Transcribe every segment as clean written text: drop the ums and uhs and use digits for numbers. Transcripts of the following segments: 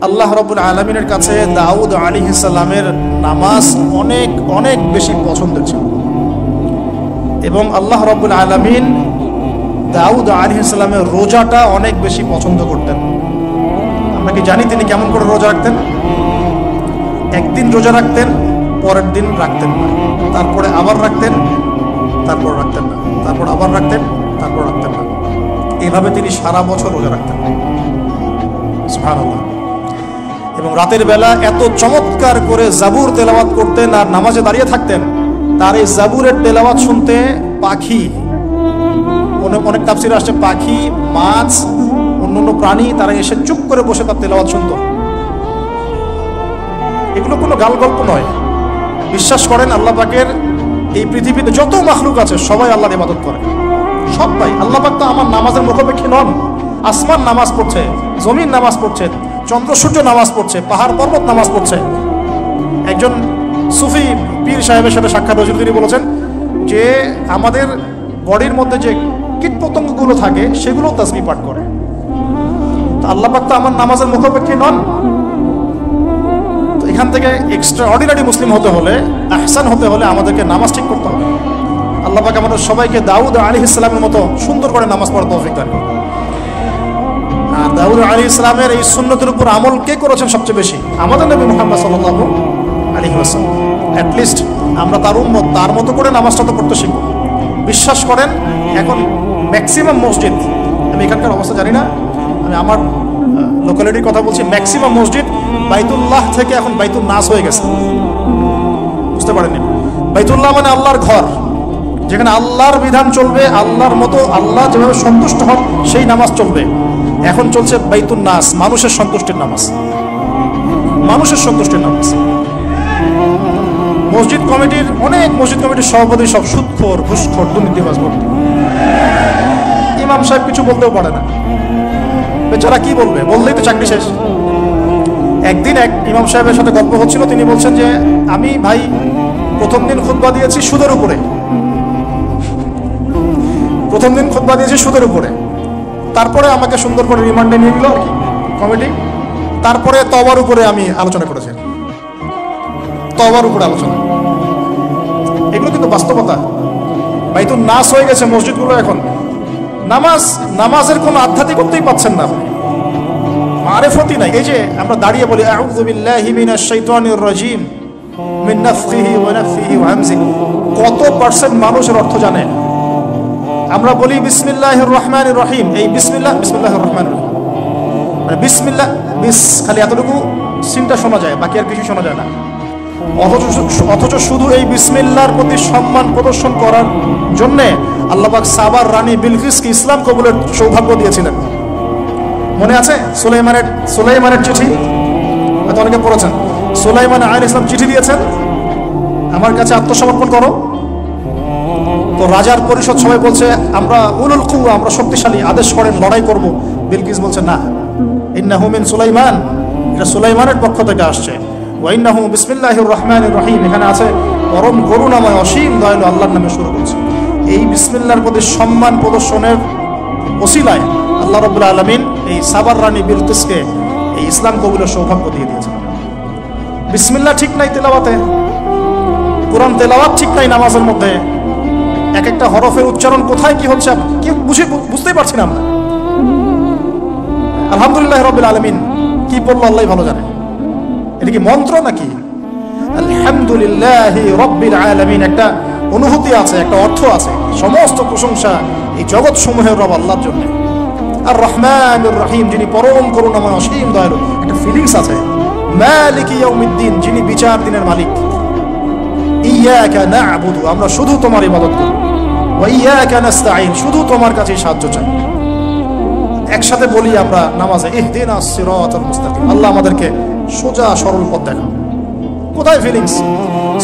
আল্লাহ রাব্বুল আলামিনের কাছে দাউদ আলাইহিস সালামের নামাজ অনেক অনেক বেশি পছন্দের ছিল এবং আল্লাহ রাব্বুল আলামিন দাউদ আলাইহিস সালামের রোজাটা অনেক বেশি পছন্দ করতেন। আমরা কি জানি তিনি কেমন করে রোজা রাখতেন? একদিন রোজা রাখতেন, পরের দিন রাখতেন না, তারপরে আবার রাখতেন, তারপর রাখতেন না, তারপর আবার রাখতেন, তারপর রাখতেন না। এইভাবে তিনি সারা বছর রোজা রাখতেন। সুবহানাল্লাহ। এবং রাতের বেলা এত চমৎকার করে জাবুর তেলাওয়াত করতেন আর নামাজে দাঁড়িয়ে থাকতেন, তার এই জাবুরের তেলাওয়াত শুনতে পাখি, অনেক তাফসীরে আসছে পাখি, মাছ, অন্যান্য প্রাণী তারা এসে চুপ করে বসে তার তেলাওয়াত শুনত। এগুলো কোনো গাল গল্প নয়। বিশ্বাস করেন আল্লাহ পাকের এই পৃথিবীতে যত মাখলুক আছে সবাই আল্লাহর ইবাদত করে, সবাই। আল্লাহ পাক তো আমার নামাজের মুখাপেক্ষী নন। আসমান নামাজ পড়ছে, জমিন নামাজ পড়ছে, চন্দ্র সূর্য নামাজ পড়ছে, পাহাড় পর্বত নামাজ পড়ছে। একজন সুফি পীর সাহেবের সাথে সাক্ষাৎ হয়েছিল, তিনি বলেছেন যে আমাদের বডির মধ্যে যে কীট পতঙ্গগুলো থাকে সেগুলো তাসবিহ পাঠ করে। তো আল্লাহ পাক তো আমার নামাজের মুখাপেক্ষী নন। তো এখান থেকে এক্সট্রা অর্ডিনারি মুসলিম হতে হলে, আহসান হতে হলে আমাদেরকে নামাজ ঠিক করতে হবে। আল্লাহ পাক আমাদের সবাইকে দাউদ আলাইহিস সালামের মতো সুন্দর করে নামাজ পড়ার তৌফিক দান করুন। আর দাউদ আলাইহিস সালামের এই সুন্নতের উপর আমল কে করেছেন সবচেয়ে বেশি? আমাদের নবী মুহাম্মদ সাল্লাল্লাহু আলাইহি ওয়াসাল্লাম। অ্যাট লিস্ট আমরা তার উম্মত, তার মতো করে নামাজটা তো পড়তে শিখব। বিশ্বাস করেন এখন ম্যাক্সিমাম মসজিদ, আমি এখানকার অবস্থা জানি না, আমি আমার লোকালিটির কথা বলছি, ম্যাক্সিমাম মসজিদ বাইতুল্লাহ থেকে এখন বাইতুল নাস হয়ে গেছে। বুঝতে পারেননি? বাইতুল্লাহ মানে আল্লাহর ঘর, যেখানে আল্লাহর বিধান চলবে, আল্লাহর মতো আল্লাহ যেভাবে সন্তুষ্ট হন সেই নামাজ চলবে। এখন চলছে বাইতুল নাস, মানুষের সন্তুষ্টির নামাজ, মানুষের সন্তুষ্টির নামাজ। মসজিদ কমিটির, অনেক মসজিদ কমিটির সভাপতি সব সুদখোর, ঘুষখোর, দুর্নীতিবাজ ভর্তি। ইমাম সাহেব কিছু বলতেও পারে না, বেচারা কি বলবে? বললেই তো চাকরি শেষ। একদিন এক ইমাম সাহেবের সাথে গল্প হচ্ছিল, তিনি বলছেন যে আমি ভাই প্রথম দিন খুতবা দিয়েছি সুদের উপরে, প্রথম দিন খুতবা দিয়েছি সুদের উপরে, তারপরে আমাকে সুন্দর করে রিমান্ডে নিয়ে নিল আর কি কমিটি, তারপরে তওবার উপরে আমি আলোচনা করেছি, তওবার উপরে আলোচনা। এগুলো কিন্তু বাস্তবতা। বাইতুল নাস হয়ে গেছে মসজিদগুলো এখন। নামাজের কোনো আধ্যাত্মিকতাই পাচ্ছেন না, মারিফতই নাই। এই যে আমরা দাঁড়িয়ে বলি আউযু বিল্লাহি মিনাশ শাইতানির রাজিম মিন নাফখিহি ওয়া নাফসিহি ওয়া হামজিহি, কত পার্সেন্ট মানুষের অর্থ জানে? আমরা বলি বিসমিল্লাহির রহমানির রহিম, এই বিসমিল্লাহির রহমানির রহিম মানে বিসমিল্লাহ, খালি এতটুকু সিনটা শোনা যায়, বাকি আর কিছু শোনা যায় না। অথচ শুধু এই বিসমিল্লাহর প্রতি সম্মান প্রদর্শন করার জন্যে আল্লাহ পাক সাবার রানী বিলকিসকে ইসলাম কবুলের সৌভাগ্য দিয়েছিলেন। মনে আছে সুলাইমানের চিঠি? হয়তো অনেকে পড়েছেন। সুলাইমান আলাইহিস সালাম চিঠি দিয়েছেন, আমার কাছে আত্মসমর্পণ করো। তো রাজার পরিষদ সবাই বলছে আমরা উলুল কুওয়া, আমরা শক্তিশালী, আদেশ করেন লড়াই করব। বিলকিস বলছে না, ইন্নাহু মিন সুলাইমান, এটা সুলাইমানের পক্ষ থেকে আসছে। ওয়া ইন্নাহু বিসমিল্লাহির রহমানির রহিম, এখানে আছে পরম করুণাময় অসীম দয়ালু আল্লাহর নামে শুরু করছে। এই বিসমিল্লাহর প্রতি সম্মান প্রদর্শনের ওসিলায় আল্লাহ রাব্বুল আলামিন এই সাবার রানী বিলকিসকে এই ইসলাম কবুলের সৌভাগ্য দিয়ে দিয়েছেন। বিসমিল্লাহ ঠিক নাই তেলাওয়াতে, কোরআন তেলাওয়াত ঠিক নাই নামাজের মধ্যে, এক একটা হরফের উচ্চারণ কোথায় কি হচ্ছে কি বুঝতেই পারছি না আমরা। আলহামদুলিল্লাহ রাব্বিল আলামিন কি বললো আল্লাহই ভালো জানে। এটা কি মন্ত্র নাকি? আলহামদুলিল্লাহি রাব্বিল আলামিন একটা অনুভূতি আছে, একটা অর্থ আছে। সমস্ত প্রশংসা এই জগৎ সমূহের রব আল্লাহর জন্য। আর রহমানির রহিম, যিনি পরম করুণাময় অসীম দয়ালু, একটা ফিলিংস আছে। মালিকি ইয়াউমিদ্দিন, যিনি বিচার দিনের মালিক। ইয়াকা না'বুদু, আমরা শুধু তোমার ইবাদত করি। ওয়া ইয়াকা নাস্তাঈন, শুধু তোমার কাছে সাহায্য চাই। একসাথে বলি আমরা নামাজে ইহদিনাস সিরাতাল মুস্তাকিম, আল্লাহ আমাদেরকে সোজা সরল পথ দেখাও। কোথায় ফিলিংস?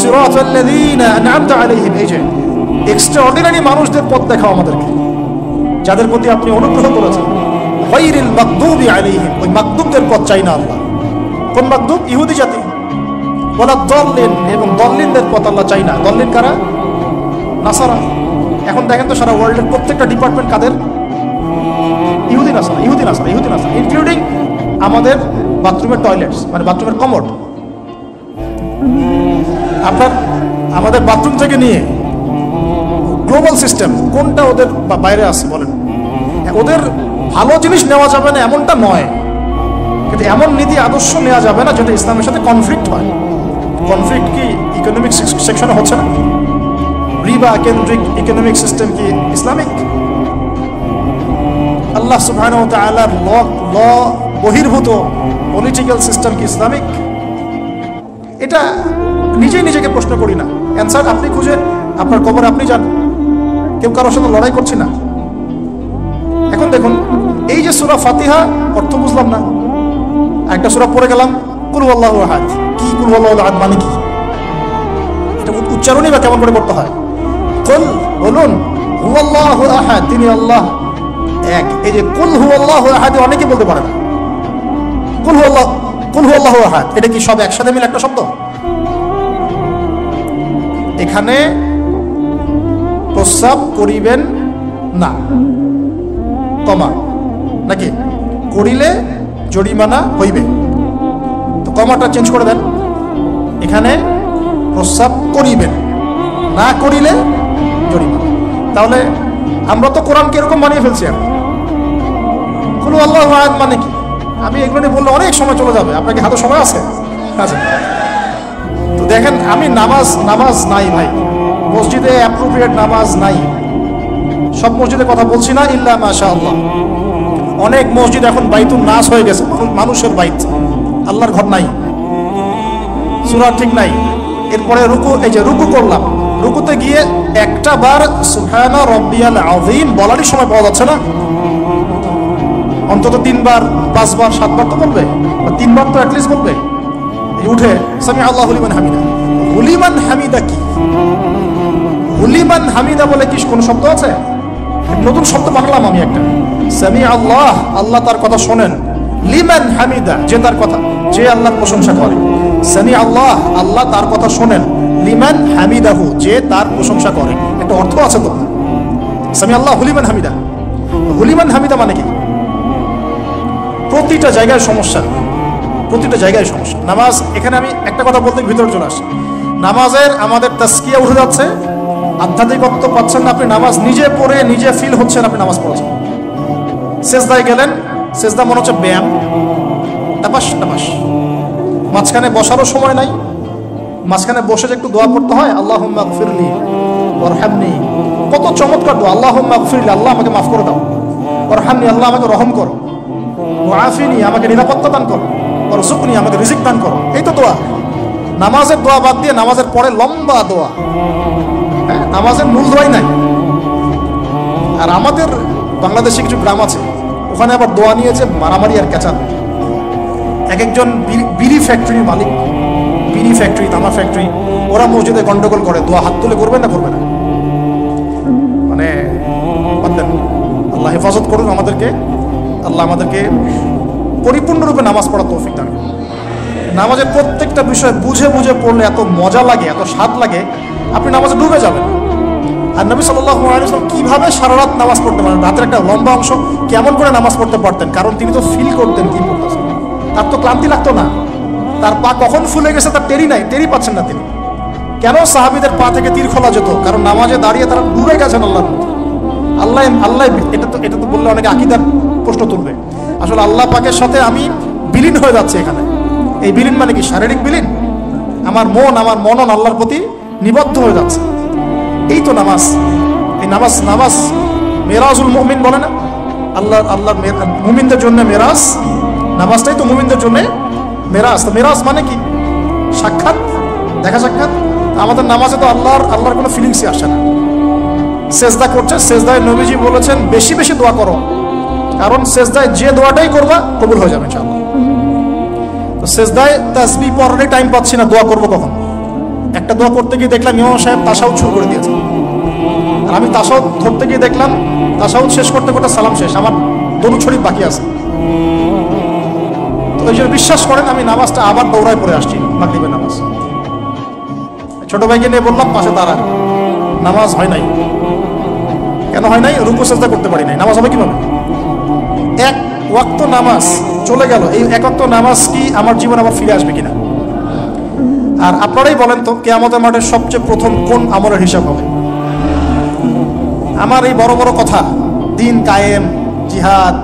সিরাতাল্লাযীনা আন'আমতা আলাইহিম, এই যে এক্সট্রাঅর্ডিনারি মানুষদের পথ দেখাও আমাদেরকে, যাদের প্রতি আপনি অনুগ্রহ করেছেন। গায়রিল মাগদুবি আলাইহিম, ওই মাগদুবদের পথ চাই না আল্লাহ। কোন মাগদুব? ইহুদি জাতি। ওয়ালা দাল্লিন, এবং দাল্লিনদের পথ আল্লাহ চাই না। দাল্লিন কারা? নাসারা। এখন দেখেন তো সারা ওয়ার্ল্ডের প্রত্যেকটা ডিপার্টমেন্ট কাদের? ইহুদি নাসারা, ইনক্লুডিং আমাদের বাথরুমের টয়লেটস, মানে বাথরুমের কমোড। আপনার আমাদের বাথরুম থেকে নিয়ে গ্লোবাল সিস্টেম কোনটা ওদের বাইরে আছে বলেন? ওদের ভালো জিনিস নেওয়া যাবে না এমনটা নয়, কিন্তু এমন নীতি আদর্শ নেওয়া যাবে না যেটা ইসলামের সাথে কনফ্লিক্ট হয়। কনফ্লিক্ট কি ইকোনমিক সেকশনে হচ্ছে না? রিবা কেন্দ্রিক ইকোনমিক সিস্টেম কি ইসলামিক? আল্লাহ সুবহানাহু ওয়া তাআলার ল বহির্ভূত পলিটিক্যাল সিস্টেম কি ইসলামিক? এটা নিজেই নিজেকে প্রশ্ন করি না, অ্যান্সার আপনি খুঁজে আপনার কবরে আপনি যান, কেউ কারোর সাথে লড়াই করছি না। এখন দেখুন, এই যে সূরা ফাতিহা অর্থ বুঝলাম না, একটা সূরা পড়ে গেলাম কুল হুয়াল্লাহু আহাদ। কি কুল হুয়াল্লাহু আহাদ মানে কি? এটা উচ্চারণই বা কেমন করে করতে হয়? কুল, বলুন হুয়াল্লাহু আহাদ, তিনি আল্লাহ এক। এই যে কুল হুয়াল্লাহু আহাদ অনেকে বলতে পারে না। কুল হুয়াল্লাহু আহাদ এটা কি সব একসাথে মিলে একটা শব্দ? এখানে প্রস্রাব করিবেন না, কমা, নাকি করিলে জরিমানা হইবে, তো কমাটা চেঞ্জ করে দেন। এখানে প্রস্রাব করিবেন, না করিলে জরিমানা। তাহলে আমরা তো কোরআনকে এরকম বানিয়ে ফেলছি। কুল হুয়াল্লাহু আহাদ মানে কি? আমি এগুলো নিয়ে বললে অনেক সময় চলে যাবে। আপনাকে হাতে সময় আছে? আচ্ছা, তো দেখেন, আমি নামাজ নাই ভাই, মসজিদে অ্যাপ্রোপ্রিয়েট নামাজ নাই। সব মসজিদে কথা বলছি না, ইল্লা মাশাআল্লাহ। অনেক মসজিদ এখন বাইতুন নাস হয়ে গেছে, মানুষের বাইত, আল্লাহর ঘর নাই, সূরা ঠিক নাই। এরপরে রুকু, এই যে রুকু করলাম, রুকুতে গিয়ে একটা বার সুবহানা রাব্বিয়াল আযীম বলারই সময় পাওয়া যাচ্ছে না। অন্তত 3 বার 5 বার 7 বার তো বলবে, বা 3 বার তো অ্যাটলিস্ট বলবে। এই উঠে সামি আল্লাহু লিমান হামিদা। হুলিমান হামিদা কি? হুলিমান হামিদা বলে কি কোন শব্দ আছে? নতুন শব্দ বানালাম আমি একটা। সামি আল্লাহ, আল্লাহ তার কথা শোনেন। লিমান হামিদা, যে তার কথা, যে আল্লাহর প্রশংসা করে। সামি আল্লাহ, আল্লাহ তার কথা শোনেন। লিমান হামিদাহু, যে তার প্রশংসা করে। একটা অর্থ আছে তো, সামি আল্লাহ হুলিমান হামিদা। হুলিমান হামিদা মানে কি? প্রতিটা জায়গায় সমস্যা, প্রতিটা জায়গায় সমস্যা। নামাজ, এখানে আমি একটা কথা বলতে ভিতরে চলে আসি। নামাজের আমাদের তাসকিয়া উঠে যাচ্ছে, আধ্যাত্মিকত্ব পাচ্ছেন না। আপনি নামাজ নিজে পড়ে নিজে ফিল হচ্ছেন আপনি নামাজ পড়েছেন। সেজদায় গেলেন, সেজদা মনে হচ্ছে ব্যায়াম, টাপাস টাপাস। মাঝখানে বসারও সময় নাই, মাঝখানে বসে যে একটু দোয়া পড়তে হয়, আল্লাহুম্মা গফিরলি ওয়ারহামনি, কত চমৎকার দোয়া। আল্লাহুম্মা গফিরলি, আল্লাহ আমাকে মাফ করে দাও। ওয়ারহামনি, আল্লাহ আমাকে রহম করো। ওয়াফিনি, আমাকে নিরাপত্তা দান করো। ওয়ারযুকনি, আমাকে রিজিক দান করো। এই তো দোয়া। নামাজের দোয়া বাদ দিয়ে নামাজের পরে লম্বা দোয়া, নামাজের মূল দোয়াই নাই। আর আমাদের বাংলাদেশে কিছু গ্রাম আছে, ওখানে আবার দোয়া নিয়েছে মারামারি আর ক্যাচাল। এক একজন বিড়ি ফ্যাক্টরির মালিক, বিড়ি ফ্যাক্টরি, তামা ফ্যাক্টরি, ওরা মসজিদে গন্ডগোল করে। দোয়া হাত তুলে করবে না, করবে না, মানে বলতেন। আল্লাহ হেফাজত করুন আমাদেরকে, আল্লাহ আমাদেরকে পরিপূর্ণরূপে নামাজ পড়ার তৌফিক দান করুন। নামাজের প্রত্যেকটা বিষয় বুঝে বুঝে পড়লে এত মজা লাগে, এত স্বাদ লাগে, আপনি নামাজে ডুবে যাবেন। আর নবী সাল্লাল্লাহু আলাইহি ওয়াসাল্লাম কিভাবে সারা রাত নামাজ পড়তে পারেন, রাতের একটা লম্বা অংশ কেমন করে নামাজ পড়তে পারতেন? কারণ তিনি তো ফিল করতেন কি পড়তেছেন, তার তো ক্লান্তি লাগতো না। তার পা কখন ফুলে গেছে তার টেরি নাই, টেরি পাচ্ছেন না তিনি। কেন সাহাবীদের পা থেকে তীর খোলা যেত? কারণ নামাজে দাঁড়িয়ে তারা ডুবে গেছেন আল্লাহর মধ্যে। আল্লাহ আল্লাহ, এটা তো বললে অনেকে আকীদার প্রশ্ন তুলবে। আসলে আল্লাহ পাকের সাথে আমি বিলীন হয়ে যাচ্ছে এখানে। এই বিলীন মানে কি? শারীরিক বিলীন। আমার মন, আমার মনন আল্লাহর প্রতি নিবদ্ধ হয়ে যাচ্ছে। এই তো নামাজ। এই নামাজ মেরাজুল মুমিন বলে না, আল্লাহর মুমিনদের জন্য মেরাজ। নামাজটাই তো মুমিনদের জন্য মেরাজ। তো মেরাজ মানে কি? সাক্ষাৎ, দেখা সাক্ষাৎ। আমাদের নামাজে তো আল্লাহর কোনো ফিলিংসই আসে না। সেজদা করছে, সেজদায় নবীজি বলেছেন বেশি বেশি দোয়া করো, কারণ সেজদায় যে দোয়াটাই করবা কবুল হয়ে যাবে ইনশাআল্লাহ। তো সেজদায় তাসবিহ পড়ারই টাইম পাচ্ছি না, দোয়া করবো কখন? একটা দোয়া করতে গিয়ে দেখলাম ইমাম সাহেব তাশাহুদ শুরু করে দিয়েছে, আর আমি তাশাহুদ ধরতে গিয়ে দেখলাম তাশাহুদ শেষ করতে করতে সালাম শেষ, আমার দরুদ শরীফ বাকি আছে। তো ওই জন্য বিশ্বাস করেন আমি নামাজটা আবার দৌড়ায় পড়ে আসছি, মাগরিবের নামাজ। ছোট ভাইকে নিয়ে বললাম পাশে দাঁড়া, নামাজ হয় নাই। কেন হয় নাই? রুকু সেজদা করতে পারি নাই, নামাজ হবে কিভাবে? এক ওয়াক্ত নামাজ চলে গেল, এই এক ওয়াক্ত নামাজ কি আমার জীবন আবার ফিরে আসবে কিনা? আর আপনারাই বলেন তো, কিয়ামতের মাঠে সবচেয়ে প্রথম কোন আমলের হিসাব হবে? আমার এই বড় বড় কথা, দিন কায়েম, জিহাদ,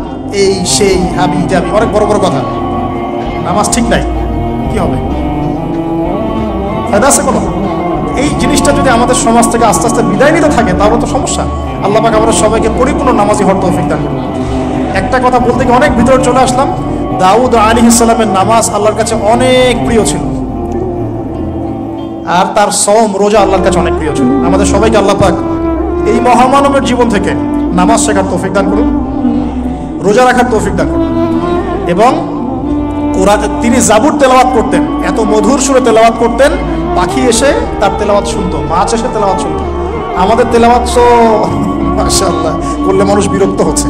এই সেই, হাবি জাবি, অনেক বড় বড় কথা, নামাজ ঠিক নাই, কি হবে? ফায়দা আছে কোনো? এই জিনিসটা যদি আমাদের সমাজ থেকে আস্তে আস্তে বিদায় নিতে থাকে তাহলে তো সমস্যা। আল্লাহ পাক আমাদের সবাইকে পরিপূর্ণ নামাজি হওয়ার তৌফিক দান করুন। একটা কথা বলতে গিয়ে অনেক ভিতরে চলে আসলাম। দাউদ আলাইহিস সালামের নামাজ আল্লাহর কাছে অনেক প্রিয় ছিল, আর তার সওম রোজা আল্লাহর কাছে অনেক প্রিয় ছিল। আমাদের সবাইকে আল্লাহ পাক এই মহামানবের জীবন থেকে নামাজ শেখার তৌফিক দান করুন, রোজা রাখার তৌফিক দান করুন। এবং কোরআন, তিনি জাবুর তেলাওয়াত করতেন, এত মধুর সুরে তেলাওয়াত করতেন, পাখি এসে তার তেলাওয়াত শুনতো, মাছ এসে তেলাওয়াত শুনতো। আমাদের তেলাওয়াত তো মাশাআল্লাহ করলে মানুষ বিরক্ত হচ্ছে,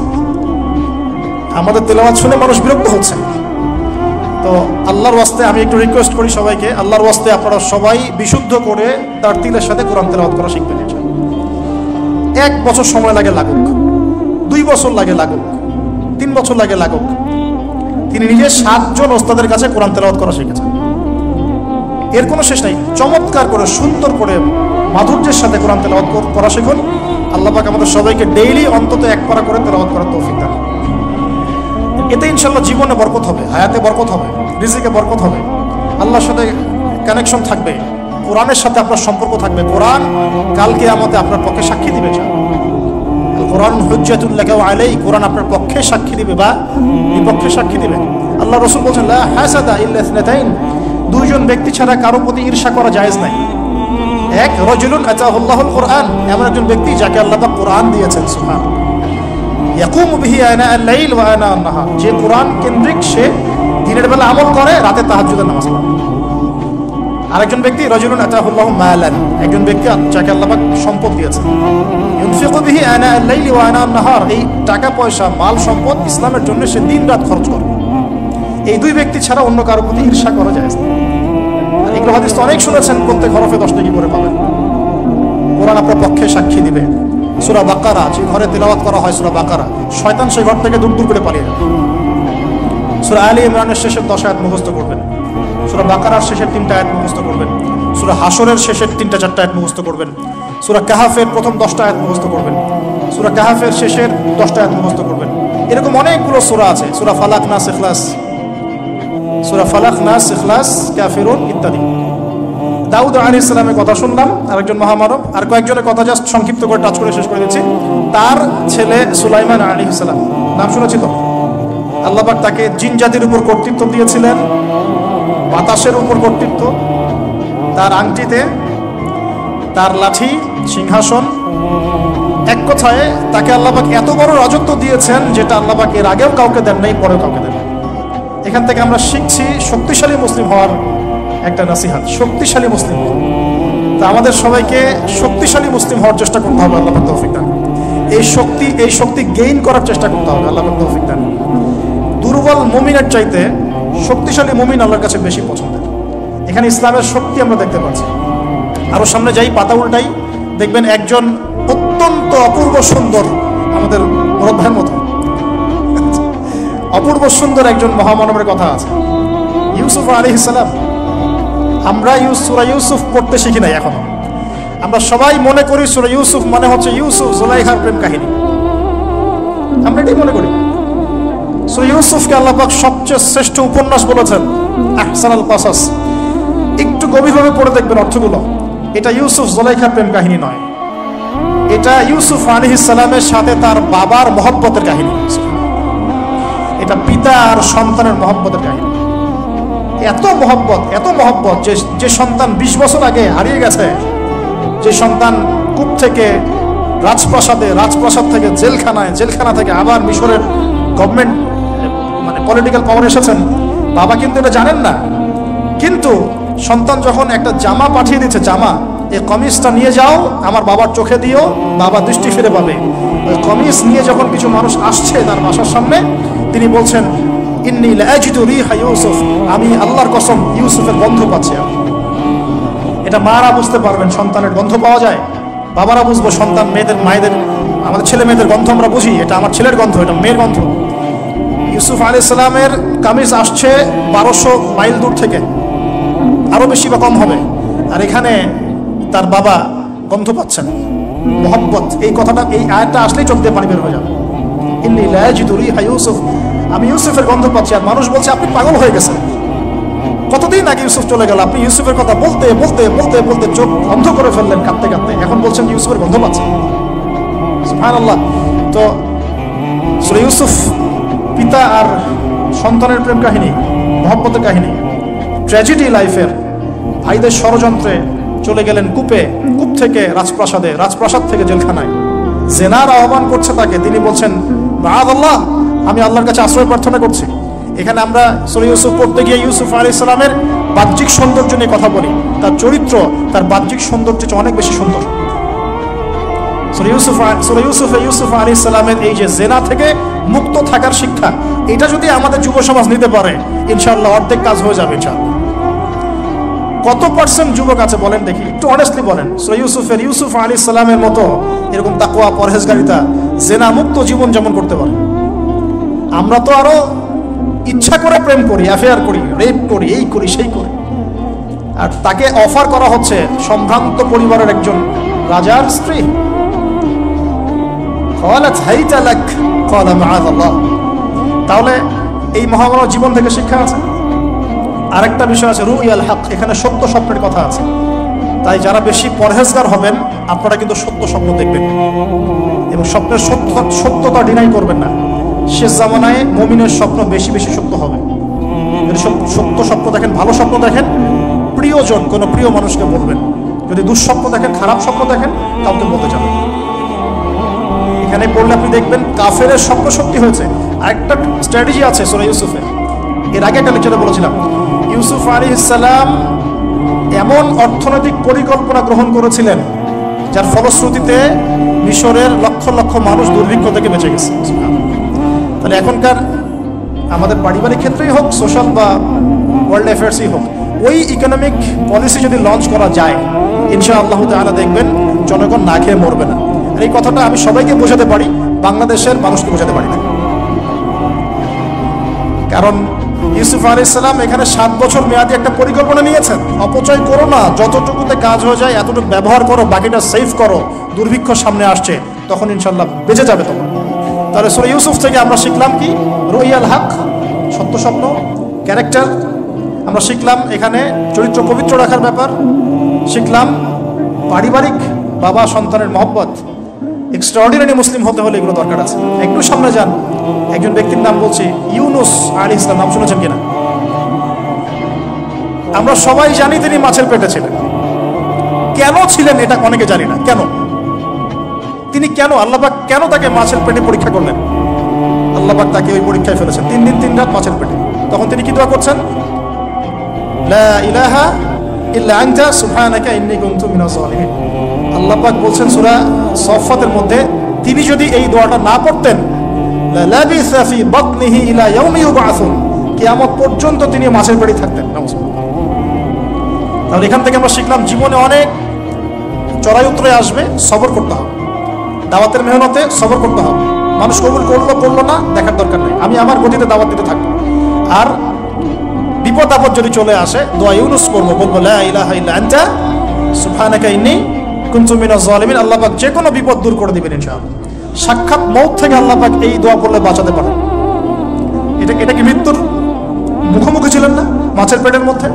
আমাদের তেলাওয়াত শুনে মানুষ বিরক্ত হচ্ছে। তো আল্লাহর ওয়াস্তে আমি একটু রিকোয়েস্ট করি সবাইকে, আল্লাহর ওয়াস্তে আপনারা সবাই বিশুদ্ধ করে তার তিলের সাথে কোরআন তেলাওয়াত করা শিখবেন। 1 বছর সময় লাগে লাগুক, 2 বছর লাগে লাগুক, 3 বছর লাগে লাগুক, তিনি নিজে 7 জন ওস্তাদের কাছে কোরআন তেলাওয়াত করা শিখেছেন। এর কোনো শেষ নাই। চমৎকার করে, সুন্দর করে, মাধুর্যের সাথে কোরআন তেলাওয়াত করা শিখুন। আল্লাহ পাক আমাদের সবাইকে ডেইলি অন্তত 1 পারা করে তেলাওয়াত করার তৌফিক দান। এতে ইনশাআল্লাহ জীবনে বরকত হবে, হায়াতে বরকত হবে, রিজিকে বরকত হবে, আল্লাহর সাথে কানেকশন থাকবে, কোরআনের সাথে আপনার সম্পর্ক থাকবে। কোরআন কাল কিয়ামতে আপনার পক্ষে সাক্ষী দিবে। কোরআন হুজ্জাতুল লাকা ওয়া আলাইহি, কোরআন আপনার পক্ষে সাক্ষী দিবে বা বিপক্ষে সাক্ষী দিবে। আল্লাহ রাসূল বলেন, লা হাসাদা ইল্লা ইসনাতাইন, 2 জন ব্যক্তি ছাড়া কারো প্রতি ঈর্ষা করা জায়েজ নাই। এক, রাজুলুন আতাহুল্লাহুল কোরআন, এমন একজন ব্যক্তি যাকে আল্লাহ পাক কোরআন দিয়েছেন, সুবহানাল্লাহ, ইয়াকুমু বিহি আনা আল-লাইল ওয়া আনা আন-নাহার, যে কোরআন কেন্দ্রিক, সে দিনের বেলা আমল করে, রাতে তাহাজ্জুদের নামাজ পড়ে। আরেকজন ব্যক্তি রাজুলুন আতাহুল্লাহু মালান, একজন ব্যক্তি যাকে আল্লাহ পাক সম্পদ দিয়েছেন, ইউনফিকু বিহি আনা আল-লাইল ওয়া আনা আন-নাহার, এই টাকা পয়সা, মাল সম্পদ ইসলামের জন্য সে দিন রাত খরচ করে। এই 2 ব্যক্তি ছাড়া অন্য কারো প্রতি ঈর্ষা করা যায় না। আর এগুলো হাদিস তো অনেক শুনেছেন, প্রত্যেক হরফে 10 টাকা করে পাবেন। কোরআন আপনার পক্ষে সাক্ষী দিবে। সূরা বাকারা, যে ঘরে তেলাওয়াত করা হয় সূরা বাকারা, শয়তান সেই ঘর থেকে দূর দূর করে পালিয়ে যাবে। সূরা আলী ইমরানের শেষের 10 আয়াত মুখস্থ করবেন, সূরা বাকারার শেষের 3টা আয়াত মুখস্থ করবেন, সূরা হাশরের শেষের 3টা-4টা আয়াত মুখস্থ করবেন, সূরা কাহাফের প্রথম 10টা আয়াত মুখস্থ করবেন, সূরা কাহাফের শেষের 10টা আয়াত মুখস্থ করবেন। এরকম অনেকগুলো সূরা আছে, সূরা ফালাক, নাস, ইখলাস, সূরা ফালাক, নাস, ইখলাস, কাফিরুন ইত্যাদি। দাউদ আলাইহিস সালামের কথা শুনলাম, আরেকজন মহামানব। আর কয়েকজনের কথা জাস্ট সংক্ষিপ্ত করে টাচ করে শেষ করে দিচ্ছি। তার ছেলে সুলাইমান আলাইহিস সালাম, নাম শুনেছি তো? আল্লাহ পাক তাকে জিন জাতির উপর কর্তৃত্ব দিয়েছিলেন, বাতাসের উপর কর্তৃত্ব, তার আংটিতে তার লাঠি, সিংহাসন, এক কথায় তাকে আল্লাহ পাক এত বড় রাজত্ব দিয়েছেন যেটা আল্লাহ পাক এর আগেও কাউকে দেন নাই, পরেও কাউকে দেন। এখান থেকে আমরা শিখছি শক্তিশালী মুসলিম হওয়ার একটা নাসিহাত, শক্তিশালী মুসলিম। তা আমাদের সবাইকে শক্তিশালী মুসলিম হওয়ার চেষ্টা করতে হবে, আল্লাহ পাক তৌফিক দান। এই শক্তি গেইন করার চেষ্টা করতে হবে, আল্লাহ পাক তৌফিক দান। দুর্বল মুমিনের চাইতে শক্তিশালী মুমিন আল্লাহর কাছে বেশি পছন্দের। এখানে ইসলামের শক্তি আমরা দেখতে পাচ্ছি। আরো সামনে যাই, পাতা উল্টাই, দেখবেন একজন অত্যন্ত অপূর্ব সুন্দর, আমাদের মুরব্বির মতো অপূর্ব সুন্দর একজন মহামানবের কথা আছে, ইউসুফ আলাইহিস সালাম। আমরা সূরা ইউসুফ পড়তে শিখি নাই এখনো। আমরা সবাই মনে করি সূরা ইউসুফ মানে হচ্ছে ইউসুফ জুলাইখার প্রেম কাহিনী, আমরা এটাই মনে করি। সূরা ইউসুফকে আল্লাহ পাক সবচেয়ে শ্রেষ্ঠ উপন্যাস বলেছেন, আহসানুল কাসাস। একটু গভীরভাবে পড়ে দেখবেন অর্থগুলো। এটা ইউসুফ জুলাইখার প্রেম কাহিনী নয়, এটা ইউসুফ আলাইহিস সালামের সাথে তার বাবার মহব্বতের কাহিনী। এটা পিতা আর সন্তানের মহব্বতের কাহিনী। এত মহব্বত যে সন্তান 20 বছর আগে হারিয়ে গেছে, যে সন্তান কূপ থেকে রাজপ্রাসাদে, রাজপ্রাসাদ থেকে জেলখানায়, জেলখানা থেকে আবার মিশরের গভর্নমেন্ট মানে পলিটিক্যাল পাওয়ার এসেছেন, বাবা কিন্তু এটা জানেন না। কিন্তু সন্তান যখন একটা জামা পাঠিয়ে দিচ্ছে, জামা, এই কমিজটা নিয়ে যাও, আমার বাবার চোখে দিও, বাবা দৃষ্টি ফিরে পাবে। ওই কমিজ নিয়ে যখন কিছু মানুষ আসছে তার বাসার সামনে, তিনি বলছেন, ইন্নী লাআজিদু রিহা ইউসুফ, আমি আল্লাহর কসম ইউসুফের গন্ধ পাচ্ছি। এটা মারা বুঝতে পারবেন, সন্তানের গন্ধ পাওয়া যায়। বাবারা বুঝবো, সন্তান, মায়েদের, আমাদের ছেলে মেয়েদের গন্ধ আমরা বুঝি, এটা আমার ছেলের গন্ধ, এটা মেয়ের গন্ধ। ইউসুফ আলাইহিস সালামের কামিজ আসছে 1200 মাইল দূর থেকে, আরো বেশি বা কম হবে, আর এখানে তার বাবা গন্ধ পাচ্ছেন মোহব্বত। এই কথাটা, এই আয়াতটা আসলেই চোখ দিয়ে পানি বের হয়ে যাবে। ইন্নী লা আজিদু রিহা ইউসুফ, আমি ইউসুফের গন্ধ পাচ্ছি। আর মানুষ বলছে আপনি পাগল হয়ে গেছেন, কতদিন আগে ইউসুফ চলে গেল, আপনি ইউসুফের কথা বলতে বলতে বলতে বলতে চোখ বন্ধ করে ফেললেন কাঁদতে কাঁদতে, এখন বলছেন ইউসুফের গন্ধ পাচ্ছেন। সুবহানাল্লাহ। তো সূরা ইউসুফ পিতা আর সন্তানের প্রেম কাহিনী, মহব্বতের কাহিনী, ট্র্যাজেডি লাইফের। ভাইদের ষড়যন্ত্রে চলে গেলেন কূপে, কূপ থেকে রাজপ্রাসাদে, রাজপ্রাসাদ থেকে জেলখানায়। জেনার আহ্বান করছে তাকে, তিনি বলছেন মাআযাল্লাহ, আমি আল্লাহর কাছে আশ্রয় প্রার্থনা করছি। এখানে আমরা সূরা ইউসুফ পড়তে গিয়ে ইউসুফ আলাইহিস সালামের বাহ্যিক সৌন্দর্য নিয়ে কথা বলি, তার চরিত্র তার বাহ্যিক সৌন্দর্য চেয়ে অনেক বেশি সুন্দর। সূরা ইউসুফ আলাইহিস সালামের এই যে জেনা থেকে মুক্ত থাকার শিক্ষা, এটা যদি আমাদের যুব সমাজ নিতে পারে ইনশাআল্লাহ অর্ধেক কাজ হয়ে যাবে ইনশাআল্লাহ। কত পার্সেন্ট যুবক আছে বলেন দেখি, একটু অনেস্টলি বলেন, সূরা ইউসুফ আলাইহিস সালামের মতো এরকম তাকওয়া, পরহেজগারিতা, জেনা মুক্ত জীবন যেমন করতে পারে। আমরা তো আরো ইচ্ছা করে প্রেম করি, অ্যাফেয়ার করি, রেপ করি, এই করি সেই করি। আর তাকে অফার করা হচ্ছে সম্ভ্রান্ত পরিবারের একজন রাজার স্ত্রী। তাহলে এই মহামানব জীবন থেকে শিক্ষা আছে। আরেকটা বিষয় আছে রুইয়াল হক, এখানে সত্য স্বপ্নের কথা আছে। তাই যারা বেশি পরহেজগার হবেন আপনারা কিন্তু সত্য স্বপ্ন দেখবেন এবং স্বপ্নের সত্যতা ডিনাই করবেন না। শেষ জামানায় মুমিনের স্বপ্ন বেশি বেশি সত্য হবে। যদি সত্য স্বপ্ন দেখেন, ভালো স্বপ্ন দেখেন, প্রিয়জন কোনো প্রিয় মানুষকে বলবেন। যদি দুঃস্বপ্ন দেখেন, খারাপ স্বপ্ন দেখেন, কাউকে বলতে যাবেন। এখানে পড়লে আপনি দেখবেন কাফেরের স্বপ্ন সত্যি হয়েছে। আরেকটা স্ট্র্যাটেজি আছে সূরা ইউসুফের, এর আগে একটা লেকচারে বলেছিলাম। ইউসুফ আলাইহিস সালাম এমন অর্থনৈতিক পরিকল্পনা গ্রহণ করেছিলেন যার ফলশ্রুতিতে মিশরের লক্ষ লক্ষ মানুষ দুর্ভিক্ষ থেকে বেঁচে গেছে। তাহলে এখনকার আমাদের পারিবারিক ক্ষেত্রেই হোক, সোশ্যাল বা ওয়ার্ল্ড অ্যাফেয়ার্সই হোক, ওই ইকোনমিক পলিসি যদি লঞ্চ করা যায় ইনশাআল্লাহ তাআলা দেখবেন জনগণ না খেয়ে মরবে না। আর এই কথাটা আমি সবাইকে বোঝাতে পারি, বাংলাদেশের মানুষকে বোঝাতে পারি না। কারণ ইউসুফ আলাইহিস সালাম এখানে 7 বছর মেয়াদি একটা পরিকল্পনা নিয়েছেন। অপচয় করো না, যতটুকুতে কাজ হয়ে যায় এতটুকু ব্যবহার করো, বাকিটা সেভ করো। দুর্ভিক্ষ সামনে আসছে, তখন ইনশাআল্লাহ বেঁচে যাবে তোমার। তাহলে সূরা ইউসুফ থেকে আমরা শিখলাম কি? রুইয়াল হক, সত্য স্বপ্ন, ক্যারেক্টার। আমরা শিখলাম এখানে চরিত্র পবিত্র রাখার ব্যাপার। শিখলাম পারিবারিক বাবা সন্তানের মহব্বত। এক্সট্রাঅর্ডিনারি মুসলিম হতে হলে এগুলো দরকার আছে। একটু সামনে যান, একজন ব্যক্তির নাম বলছি ইউনুস আলাইহিস সালাম, নাম শুনেছেন কিনা? আমরা সবাই জানি তিনি মাছের পেটে ছিলেন। কেন ছিলেন এটা অনেকে জানি না। কেন তিনি, কেন আল্লাহ পাক কেন তাকে মাছের পেটে পরীক্ষা করলেন? আল্লাহ পাক তাকে ওই পরীক্ষায় ফেলেছেন 3 দিন 3 রাত মাছের পেটে। তখন তিনি কি দোয়া করছেন? লা ইলাহা ইল্লা আনতা সুবহানাকা ইন্নী কুনতু মিনাজ জালিমিন। আল্লাহ পাক বলছেন সূরা সফফাতের মধ্যে, তিনি যদি এই দোয়াটা না পড়তেন লা লাবিসা ফি বাতনিহি ইলা ইয়াউমি ইউবআসুন, কিয়ামত পর্যন্ত তিনি মাছের পেটে থাকতেন। তাহলে এখান থেকে আমরা শিখলাম জীবনে অনেক চড়াই উতরাই আসবে, সবর করতে হবে। দাওয়াতের মেহনতে সবর করতে হবে। মানুষ কবুল করলো করলো না দেখার দরকার নেই, আমি আমার গতিতে দাওয়াত দিতে থাকবো। আর বিপদ আপদ যদি চলে আসে দোয়া ইউনুস করবো, বলবো লা ইলাহা ইল্লা আনতা সুবহানাকা ইন্নী কুনতু মিনাজ জালিমিন। আল্লাহ পাক যে কোনো বিপদ দূর করে দিবেন ইনশাআল্লাহ। সাক্ষাৎ মউত থেকে আল্লাহ পাক এই দোয়া করলে বাঁচাতে পারেন। এটা কি মৃত্যুর মুখোমুখি ছিলেন না মাছের পেটের মধ্যে?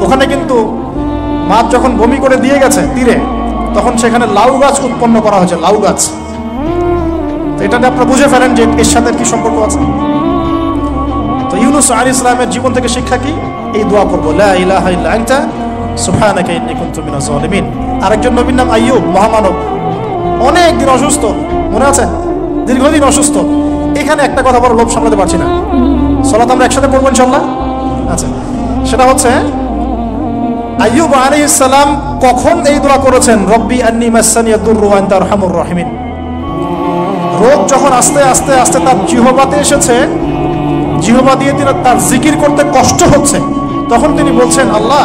ওখানে কিন্তু মাছ যখন বমি করে দিয়ে গেছে তীরে, তখন সেখানে লাউ গাছ উৎপন্ন করা হয়েছে, লাউ গাছ। তো এটাতে আপনারা বুঝে ফেলেন যে এর সাথে কি সম্পর্ক আছে। তো ইউনুস আলাইহিস সালামের জীবন থেকে শিক্ষা কি? এই দোয়া করবো, লা ইলাহা ইল্লা আনতা সুবহানাকা ইন্নী কুনতু মিনাজ জালিমিন। আরেকজন নবীর নাম আইয়ুব, মহামানব, অনেক দিন অসুস্থ, মনে আছে? দীর্ঘদিন অসুস্থ। এখানে একটা কথা বড় লোভ সামলাতে পারছি না, সালাত আমরা একসাথে পড়বো ইনশাআল্লাহ। আচ্ছা, সেটা হচ্ছে আইয়ুব আলাইহিস সালাম কখন এই দোয়া করেছেন? রব্বি আন্নী মাসানিয়া দুররু ওয়া আনতা আরহামুর রাহিমিন। রোগ যখন আস্তে আস্তে আস্তে তার জিহ্বাতে এসেছে, জিহ্বা দিয়ে তিনি তার জিকির করতে কষ্ট হচ্ছে, তখন তিনি বলছেন আল্লাহ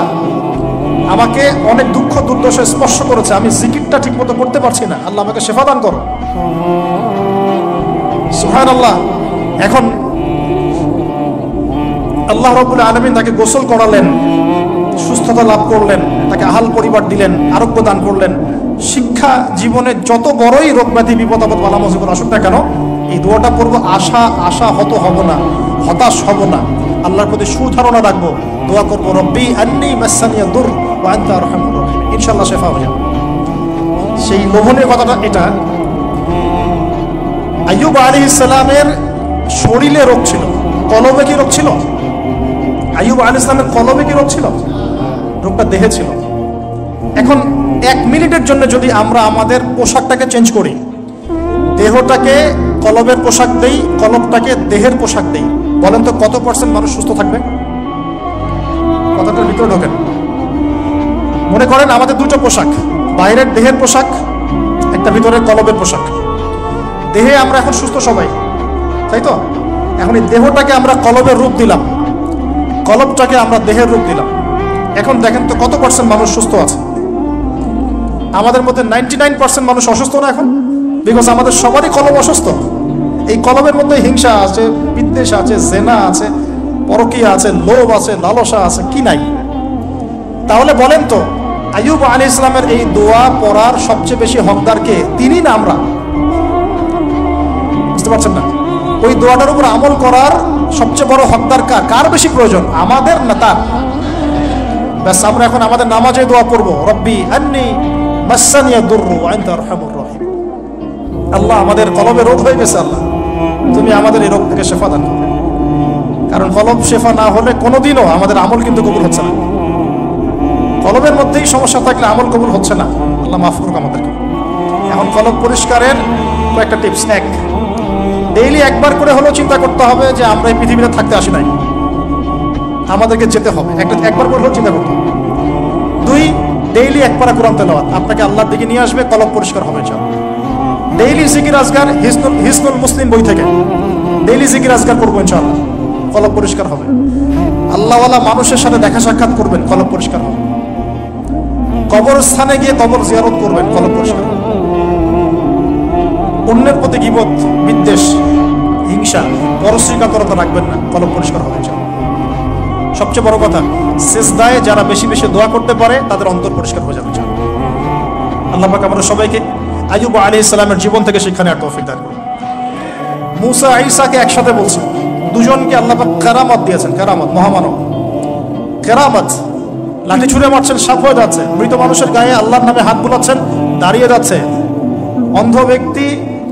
আমাকে অনেক দুঃখ দুর্দশা স্পর্শ করেছে, আমি জিকিরটা ঠিক মতো করতে পারছি না, আল্লাহ আমাকে শেফা দান করো। সুবহানাল্লাহ। এখন আল্লাহ রাব্বুল আলামিন তাকে গোসল করালেন, সুস্থতা লাভ করলেন, তাকে আহাল পরিবার দিলেন, আরোগ্য দান করলেন। শিক্ষা জীবনে যত বড়ই রোগ ব্যাধি বিপদ আপদ বালা মুসিবত আসুক না কেন, এই দোয়াটা পড়বো, আশাহত হব না, হতাশ হব না, আল্লাহর প্রতি সুধারণা রাখবো, দোয়া করবো রব্বি আন্নী মাসানিয়া দুর ওয়া আনতা আরহামুর রাহিম, ইনশাআল্লাহ শেফা হয়ে যাবে। সেই লোভনীয় কথাটা এটা। আইয়ুব আলাইহিস সালামের শরীরে রোগ ছিল, কলবে কি রোগ ছিল? আইয়ুব আলাইহিস সালামের কলবে কি রোগ ছিল? রোগটা দেহে ছিল। এখন 1 মিনিটের জন্য যদি আমরা আমাদের পোশাকটাকে চেঞ্জ করি, দেহটাকে কলবের পোশাক দেই, কলবটাকে দেহের পোশাক দেই, বলেন তো কত % মানুষ সুস্থ থাকবে? কথাটার ভিতরে ঢোকেন। মনে করেন আমাদের দুটো পোশাক, বাইরের দেহের পোশাক, একটা ভিতরের কলবের পোশাক। দেহে আমরা এখন সুস্থ সবাই, তাই তো? এখন এই দেহটাকে আমরা কলবের রূপ দিলাম, কলবটাকে আমরা দেহের রূপ দিলাম। এখন দেখেন তো কত % মানুষ সুস্থ আছে? আমাদের মধ্যে 99% মানুষ অসুস্থ না এখন, বিকজ আমাদের সবারই কলব অসুস্থ। এই কলবের মধ্যে হিংসা আছে, বিদ্বেষ আছে, জেনা আছে, পরকীয়া আছে, লোভ আছে, লালসা আছে, কি নাই? তাহলে বলেন তো আইয়ুব আলাইহিস সালামের এই দোয়া পড়ার সবচেয়ে বেশি হকদার কে? তিনি না আমরা? বুঝতে পারছেন না? ওই দোয়াটার উপর আমল করার সবচেয়ে বড় হকদার কার বেশি প্রয়োজন, আমাদের না তার? ব্যাস, আমরা এখন আমাদের নামাজে দোয়া করবো রব্বি আন্নী মাসানিয়া দুররু ওয়া আনতা আরহামুর রাহিম। আল্লাহ, আমাদের কলবে রোগ হয়ে গেছে, আল্লাহ তুমি আমাদের এই রোগ থেকে শেফা দান করো। কারণ কলব শেফা না হলে কোনোদিনও আমাদের আমল কিন্তু কবুল হচ্ছে না। কলবের মধ্যেই সমস্যা থাকলে আমল কবুল হচ্ছে না। আল্লাহ মাফ করুক আমাদেরকে। এখন কলব পরিষ্কারের কয়েকটা টিপস। 1, ডেইলি একবার করে হলেও চিন্তা করতে হবে যে আমরা এই পৃথিবীতে থাকতে আসি নাই, আমাদেরকে যেতে হবে। একবার করে হলেও চিন্তা করতে হবে। 2, ডেইলি 1 পারা কোরআন তেলাওয়াত আপনাকে আল্লাহর দিকে নিয়ে আসবে, কলব পরিষ্কার হবে। ডেইলি জিকির আজকার, হিসনুল মুসলিম বই থেকে ডেইলি জিকির আজকার করবো, ইনশাআল্লাহ কলব পরিষ্কার হবে। আল্লাহওয়ালা মানুষের সাথে দেখা সাক্ষাৎ করবেন, কলব পরিষ্কার হবে। কবরস্থানে গিয়ে কবর জিয়ারত করবেন, কলব পরিষ্কার হবে। অন্যের প্রতি গীবত, বিদ্বেষ, হিংসা, পরশ্রীকাতরতা রাখবেন না, কলব পরিষ্কার হবে। সবচেয়ে বড় কথা, সিজদায় যারা বেশি বেশি দোয়া করতে পারে তাদের অন্তর পরিষ্কার হয়ে যাবে। আল্লাহ পাক আমাদের সবাইকে আইয়ুব আলাইহিস সালামের জীবন থেকে শিক্ষা নেওয়ার তৌফিক দান করুন। মুসা ঈসাকে একসাথে বলছে, দুজনকে আল্লাহ পাক কেরামত দিয়েছেন, কেরামত, মহামানব কেরামত। লাঠি ছুঁড়ে মারছেন, সাপ হয়ে যাচ্ছে। মৃত মানুষের গায়ে আল্লাহর নামে হাত বুলাচ্ছেন, দাঁড়িয়ে যাচ্ছে। অন্ধ ব্যক্তি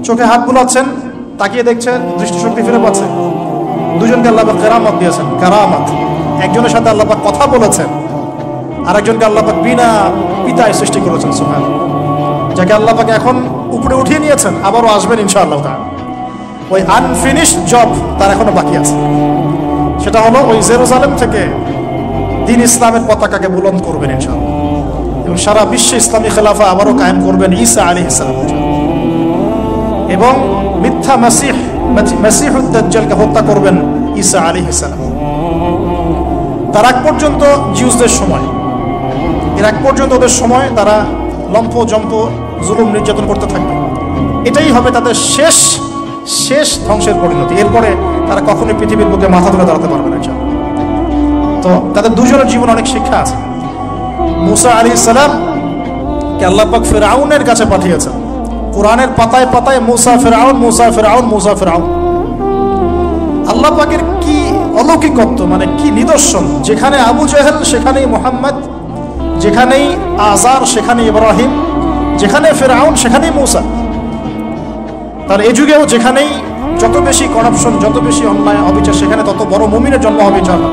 চোখে হাত বুলাচ্ছেন, তাকিয়ে দেখছেন, দৃষ্টিশক্তি ফিরে পাচ্ছে। দুজনকে আল্লাহ পাক কেরামত দিয়েছেন, কেরামত। একজনের সাথে আল্লাহ পাক কথা বলেছেন, আর একজনকে আল্লাহ পাক বিনা পিতায় সৃষ্টি করেছেন, সুবহানাল্লাহ। যাকে আল্লাহ পাক এখন উপরে উঠিয়ে নিয়েছেন, আবারও আসবেন ইনশাআল্লাহ তাআলা। ওই আনফিনিশড জব তার এখনো বাকি আছে। সেটা হলো ওই জেরুজালেম থেকে দ্বীন ইসলামের পতাকাকে বুলন্দ করবেন ইনশাআল্লাহ, এবং সারা বিশ্বে ইসলামী খেলাফা আবারও কায়েম করবেন ঈসা আলাইহিস সালাম, এবং মিথ্যা মাসিহুদ দাজ্জালকে হত্যা করবেন ঈসা আলাইহিস সালাম। তার আগ পর্যন্ত জিউসদের সময়, এর আগ পর্যন্ত ওদের সময় তারা লম্ফ জম্প জুলুম নির্যাতন করতে থাকবে। এটাই হবে তাদের শেষ ধ্বংসের পরিণতি। এরপরে তারা কখনোই পৃথিবীর বুকে মাথা তুলে দাঁড়াতে পারবে না। তো তাদের দুজনের জীবনে অনেক শিক্ষা আছে। মুসা আলাইহিস সালাম কে আল্লাহ পাক ফিরআউনের কাছে পাঠিয়েছেন। কোরআনের পাতায় পাতায় মুসা ফিরআউন, মুসা ফিরআউন, মুসা ফিরআউন। আল্লাহ পাকের কি অলৌকিকত্ব, মানে কি নিদর্শন! যেখানে আবু জাহেল সেখানেই মুহাম্মদ, যেখানেই আজার সেখানেই ইব্রাহিম, যেখানে ফিরআউন সেখানেই মুসা। তার এই যুগেও যেখানেই যত বেশি করাপশন, যত বেশি অন্যায় অবিচার, সেখানে তত বড় মুমিনের জন্ম হবে ইনশাআল্লাহ।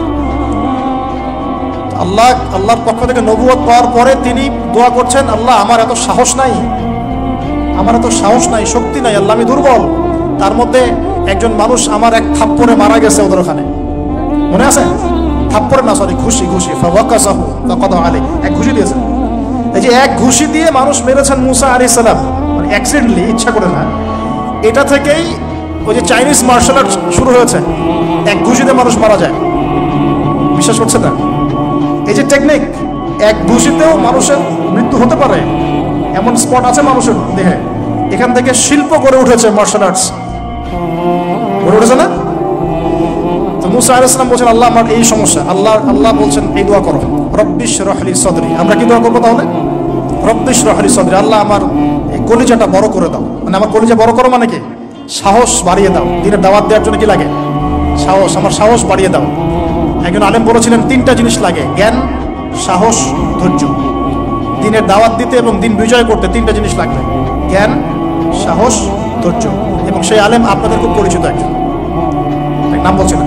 আল্লাহর পক্ষ থেকে নবুয়ত পাওয়ার পরে তিনি দোয়া করছেন, আল্লাহ আমার এত সাহস নাই, আমার এত সাহস নাই, শক্তি নাই, আল্লাহ আমি দুর্বল। তার মধ্যে একজন মানুষ আমার এক থাপ্পড়ে মারা গেছে ওদের ওখানে, মনে আছে? থাপ্পড়ে না, সরি, ঘুষি ফাওয়াকাসাহু ফাকাদা আলাইহি, এক ঘুষি দিয়েছেন। এই যে এক ঘুষি দিয়ে মানুষ মেরেছেন মুসা আলাইহিস সালাম, মানে অ্যাক্সিডেন্টলি, ইচ্ছা করে না। এটা থেকেই ওই যে চাইনিজ মার্শাল আর্ট শুরু হয়েছে, এক ঘুষিতে মানুষ মারা যায়। বিশ্বাস করছে না? এই যে টেকনিক, এক ঘুষিতেও মানুষের মৃত্যু হতে পারে, এমন স্পট আছে মানুষের দেহে। এখান থেকে শিল্প গড়ে উঠেছে, মার্শাল আর্টস গড়ে উঠেছে না? তো মুসা আলাইহিস সালাম বলছেন আল্লাহ আমার এই সমস্যা, আল্লাহ বলছেন এই দোয়া করো, রব্বিশ রহলি সদরি। আমরা কি দোয়া করবো তাহলে? রব্বিশ রহলি সদরি, আল্লাহ আমার এই কলিজাটা বড় করে দাও। মানে আমার কলিজা বড় করো মানে কি? সাহস বাড়িয়ে দাও। দিনের দাওয়াত দেওয়ার জন্য কি লাগে? সাহস। আমার সাহস বাড়িয়ে দাও। একজন আলেম বলেছিলেন 3টা জিনিস লাগে, জ্ঞান, সাহস, ধৈর্য। দিনের দাওয়াত দিতে এবং দিন বিজয় করতে 3টা জিনিস লাগবে, জ্ঞান, সাহস, ধৈর্য। এবং সেই আলেম আপনাদের খুব পরিচিত একজন, নাম বলছে না।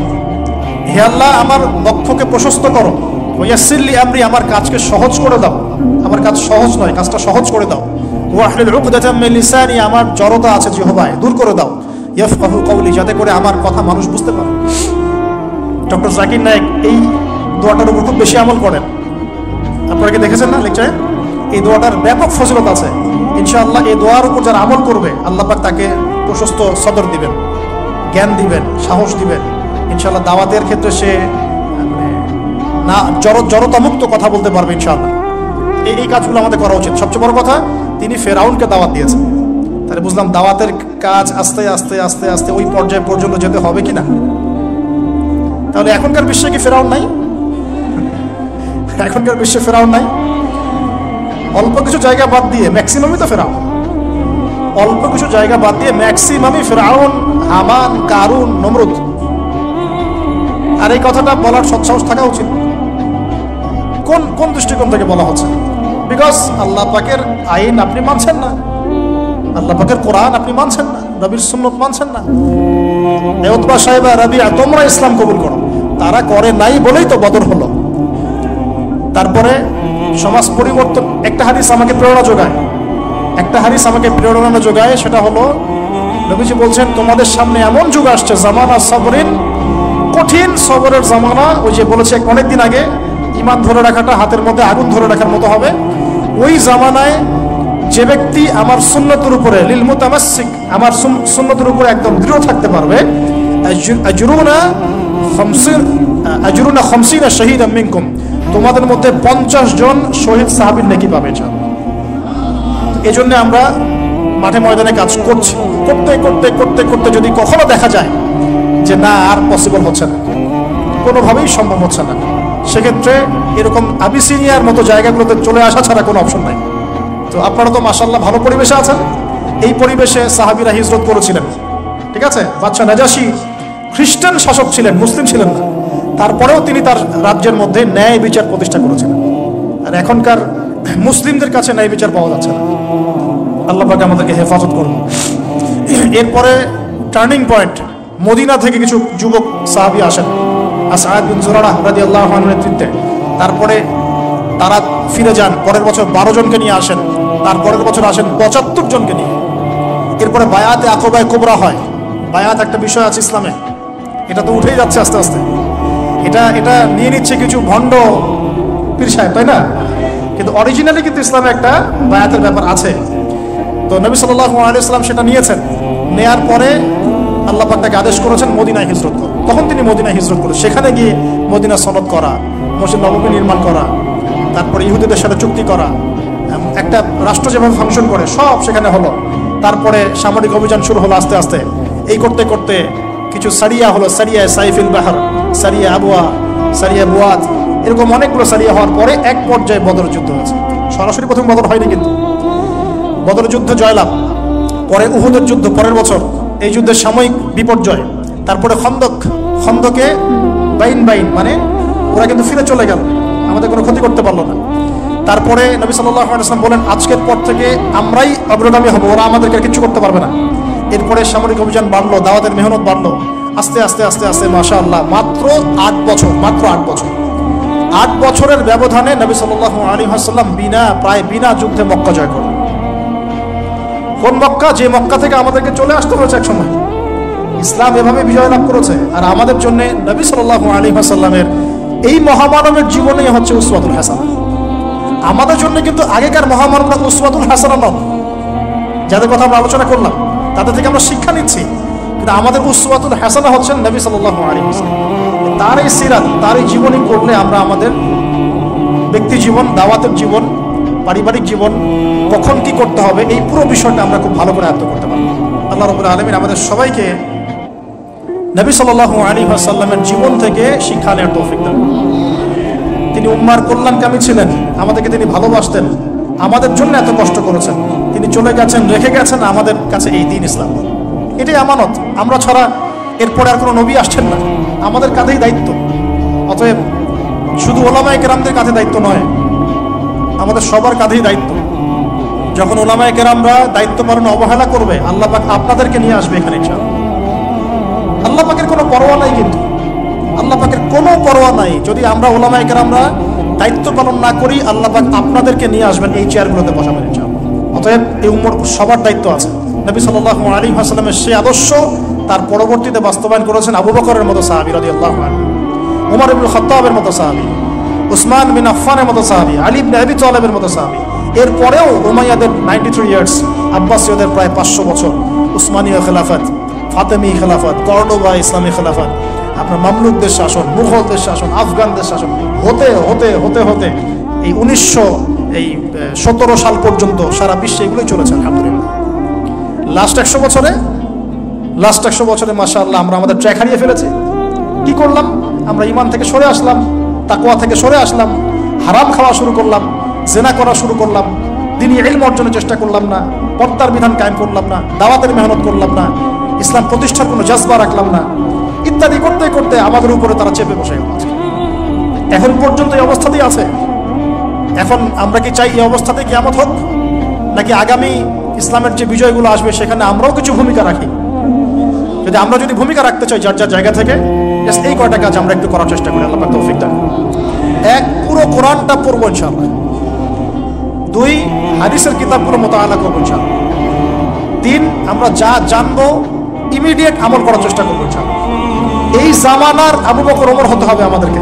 হে আল্লাহ আমার বক্ষকে প্রশস্ত করো, ওয়াসিরলি আমরি, আমার কাজকে সহজ করে দাও। আমার কাজ সহজ নয়, কাজটা সহজ করে দাও। ওয়াহলিল উকদাতাম মিন লিসানি, আমার জড়তা আছে জিহ্বায় দূর করে দাও। ইয়াফকাহু কওলি, যাতে করে আমার কথা মানুষ বুঝতে পারে। ডক্টর জাকির নায়েক এই দোয়াটার উপর খুব বেশি আমল করেন। আপনারা কি দেখেছেন না লেকচারে? এই দোয়াটার ব্যাপক ফজিলত আছে। ইনশাআল্লাহ এই দোয়ার উপর যারা আমল করবে আল্লাহ পাক তাকে প্রশস্ত সদর দিবেন, জ্ঞান দিবেন, সাহস দিবেন। ইনশাআল্লাহ দাওয়াতের ক্ষেত্রে সে না জড়তামুক্ত কথা বলতে পারবে ইনশাআল্লাহ। এই কাজগুলো আমাদের করা উচিত। সবচেয়ে বড় কথা, তিনি ফেরাউনকে দাওয়াত দিয়েছেন। তাহলে বুঝলাম দাওয়াতের কাজ আস্তে আস্তে আস্তে আস্তে ওই পর্যায় পর্যন্ত যেতে হবে কিনা। তাহলে এখনকার বিশ্বে কি ফেরাউন নাই? এখনকার বিশ্বে ফেরাউন নাই? অল্প কিছু জায়গা বাদ দিয়ে ম্যাক্সিমামই তো ফেরাউন। অল্প কিছু জায়গা বাদ দিয়ে ম্যাক্সিমামই ফেরাউন, হামান, কারুন, নমরুদ। আর এই কথাটা বলার সৎসাহস থাকা উচিত। কোন দৃষ্টিকোণ থেকে বলা হচ্ছে? বিকজ আল্লাহ পাকের আইন আপনি মানছেন না, আল্লাহ পাকের কোরআন আপনি মানছেন না, নবীর সুন্নত মানছেন না। উতবা সাহেবা, রাবিয়া, তোমরা ইসলাম কবুল করো। তারা করে নাই বলেই তো বদর হলো। তারপরে সমাজ পরিবর্তন। একটা হাদিস আমাকে প্রেরণা যোগায়, সেটা হলো নবীজি বলছেন তোমাদের সামনে এমন যুগ আসছে, জামানা সবরিন, কঠিন সবরের জামানা। ওই যে বলেছে অনেকদিন আগে, ঈমান ধরে রাখাটা হাতের মধ্যে আগুন ধরে রাখার মতো হবে। ওই জামানায় যে ব্যক্তি আমার সুন্নতের উপরে লিল মুতামাসসিক, আমার সুন্নতের উপরে একদম দৃঢ় থাকতে পারবে, আজরুনা 50 শাহীদাম মিনকুম, তোমাদের মধ্যে 50 জন শহীদ সাহাবীর নেকি পাবে। এই জন্য আমরা মাঠে ময়দানে কাজ করছি। করতে যদি কখনো দেখা যায় যে না আর পসিবল হচ্ছে না, কোনোভাবেই সম্ভব হচ্ছে না, সেক্ষেত্রে এরকম আবিসিনিয়ার মতো জায়গাগুলোতে চলে আসা ছাড়া কোনো অপশন নাই। তো আপনারা তো মাশাআল্লাহ ভালো পরিবেশে আছেন। এই পরিবেশে সাহাবীরা হিজরত করেছিলেন, ঠিক আছে। বাদশা নাজাশী খ্রিস্টান শাসক ছিলেন, মুসলিম ছিলেন না। তারপরেও তিনি তার রাজ্যের মধ্যে ন্যায় বিচার প্রতিষ্ঠা করেছিলেন। আর এখনকার মুসলিমদের কাছে ন্যায় বিচার পাওয়া যাচ্ছে না। আল্লাহ পাক আমাদেরকে হেফাজত করুন। এরপরে টার্নিং পয়েন্ট, মদিনা থেকে কিছু যুবক সাহাবী আসেন আসআদ বিন জুরারাহ রাদিয়াল্লাহু আনহুর নেতৃত্বে। তারপরে তারা ফিরে যান, পরের বছর 12 জনকে নিয়ে আসেন, তারপরের বছর আসেন 75 জনকে নিয়ে। এরপরে বায়াতে আকবায়ে কুবরা হয়। বায়াত একটা বিষয় আছে ইসলামে, এটা তো উঠেই যাচ্ছে আস্তে আস্তে। এটা নিয়ে নিচ্ছে কিছু ভণ্ড পীর সাহেব, তাই না? কিন্তু অরিজিনালি কিন্তু ইসলামে একটা বায়াতের ব্যাপার আছে। তো নবী সাল্লাল্লাহু আলাইহি ওয়াসাল্লাম সেটা নিয়েছেন। নেয়ার পরে আল্লাহ পাক তাকে আদেশ করেছেন মদিনায় হিজরত করো। তখন তিনি মদিনায় হিজরত করে সেখানে গিয়ে মদিনা সনদ করা, মসজিদ নববী নির্মাণ করা, তারপরে ইহুদিদের সাথে চুক্তি করা, একটা রাষ্ট্র যেভাবে ফাংশন করে সব সেখানে হলো। তারপরে সামরিক অভিযান শুরু হলো আস্তে আস্তে। এই করতে করতে কিছু সারিয়া হলো, সারিয়া সাইফিল বাহার, সারিয়া আবুয়া, সারিয়া বুয়াত, এরকম অনেকগুলো সারিয়া হওয়ার পরে এক পর্যায়ে বদর যুদ্ধ হয়েছে। সরাসরি প্রথম বদর হয়নি, কিন্তু বদর যুদ্ধ জয়লাভ, পরে উহুদের যুদ্ধ পরের বছর, এই যুদ্ধের সাময়িক বিপর্যয়। তারপরে খন্দকে বাইন মানে ওরা কিন্তু ফিরে চলে গেল, আমাদের কোনো ক্ষতি করতে পারলো না। তারপরে নবী সাল্লাল্লাহু আলাইহি ওয়াসাল্লাম বলেন আজকের পর থেকে আমরাই অগ্রগামী হব, ওরা আমাদেরকে কিছু করতে পারবে না। এরপরে সামরিক অভিযান বাড়লো, দাওয়াতের মেহনত বাড়লো, আস্তে আস্তে আস্তে আস্তে মাশাআল্লাহ মাত্র 8 বছর 8 বছরের ব্যবধানে নবী সাল্লাল্লাহু আলাইহি ওয়াসাল্লাম প্রায় বিনা যুদ্ধে মক্কা জয় করলেন। কোন মক্কা? যে মক্কা থেকে আমাদেরকে চলে আসতে হয়েছে এক সময়। ইসলাম এভাবে বিজয় লাভ করেছে। আর আমাদের জন্য নবী সাল্লাল্লাহু আলাইহি ওয়াসাল্লামের এই মহামানবের জীবনেই হচ্ছে উসওয়াতুল হাসানাহ। আমাদের জন্য কিন্তু আগেকার মহামানবরা উসওয়াতুল হাসানাহ নন, যাদের কথা আমরা আলোচনা করলাম, তাদের থেকে আমরা শিক্ষা নিচ্ছি। কিন্তু আমাদের উসওয়াতুল হাসানাহ হচ্ছেন নবী সাল্লাল্লাহু আলাইহি ওয়াসাল্লাম। তার এই সিরাত, তার এই জীবনী করলে আমরা আমাদের ব্যক্তি জীবন, দাওয়াতের জীবন, পারিবারিক জীবন কখন কি করতে হবে, এই পুরো বিষয়টা আমরা খুব ভালো করে আয়ত্ত করতে পারবো। আল্লাহ রাব্বুল আলামিন আমাদের সবাইকে নবী সাল্লাল্লাহু আলাইহি ওয়াসাল্লামের জীবন থেকে শিক্ষা নেওয়ার তৌফিক দান। তিনি উম্মার কল্যাণকামী ছিলেন, আমাদেরকে তিনি ভালোবাসতেন, আমাদের জন্য এত কষ্ট করেছেন, তিনি চলে গেছেন, রেখে গেছেন আমাদের কাছে এই দ্বীন ইসলাম। এটাই আমানত, আমরা ছাড়া এরপরে আর কোনো নবী আসছেন না, আমাদের কাঁধেই দায়িত্ব। অতএব শুধু ওলামায়ে কেরামদের কাঁধে দায়িত্ব নয়, আমাদের সবার কাঁধেই দায়িত্ব। যখন ওলামায়ে কেরামরা দায়িত্ব পালনে অবহেলা করবে, আল্লাহ পাক আপনাদেরকে নিয়ে আসবে এখানে ইনশাআল্লাহ। আল্লাহ পাকের কোনো পরোয়া নাই, কিন্তু আল্লাহ পাকের কোনো পরোয়া নাই। যদি আমরা ওলামায়ে কেরামরা দায়িত্ব পালন না করি, আল্লাহ পাক আপনাদেরকে নিয়ে আসবেন এই চেয়ারগুলোতে বসাবেন ইনশাআল্লাহ। অতএব এই উম্মর সবার দায়িত্ব আছে। নবী সাল্লাল্লাহু আলাইহি ওয়াসাল্লামের সেই আদর্শ তার পরবর্তীতে বাস্তবায়ন করেছেন আবু বকরের মতো সাহাবী রাদিয়াল্লাহু আনহু, ওমর ইবনে খাত্তাবের মতো সাহাবী, উসমান বিন আফফানের মতো সাহাবী, আলী ইবনে আবি তালেবের মতো সাহাবী। এরপরেও উমাইয়াদের 93 ইয়ার্স, আব্বাসীয়দের প্রায় 500 বছর, উসমানীয় খেলাফত, ফাতেমি খেলাফত, কর্ডোবা ইসলামী খেলাফত, আপনার মামলুকদের শাসন, মুঘলদের শাসন, আফগানদের শাসন, হতে হতে হতে হতে এই 1917 সাল পর্যন্ত সারা বিশ্বে এগুলোই চলেছে আলহামদুলিল্লাহ। লাস্ট 100 বছরে মাশাআল্লাহ আমরা আমাদের ট্র্যাক হারিয়ে ফেলেছি। কি করলাম? আমরা ঈমান থেকে সরে আসলাম, তাকওয়া থেকে সরে আসলাম, হারাম খাওয়া শুরু করলাম, জেনা করা শুরু করলাম, দ্বীনি ইলম অর্জনের চেষ্টা করলাম না, পর্দার বিধান কায়েম করলাম না, দাওয়াতের মেহনত করলাম না, ইসলাম প্রতিষ্ঠার কোনো জজবা রাখলাম না, ইত্যাদি করতে করতে আমাদের উপরে তারা চেপে বসে গেল। এখন পর্যন্ত এই অবস্থাতেই আছে। এখন আমরা কি চাই এই অবস্থাতে কিয়ামত হোক, নাকি আগামী ইসলামের যে বিজয়গুলো আসবে সেখানে আমরাও কিছু ভূমিকা রাখি? আমরা যদি ভূমিকা রাখতে চাই যার যার জায়গা থেকে, এই কয়টা কাজ আমরা একটু করার চেষ্টা করি। আল্লাহ পাক তৌফিক দান। 1, পুরো কোরআনটা পড়বো ইনশাআল্লাহ। 2, হাদিসের কিতাবগুলো মোতালা করবো ইনশাআল্লাহ। 3, আমরা যা জানবো ইমিডিয়েট আমল করার চেষ্টা করবো ইনশাআল্লাহ। এই জামানার আবু বকর ওমর হতে হবে আমাদেরকে,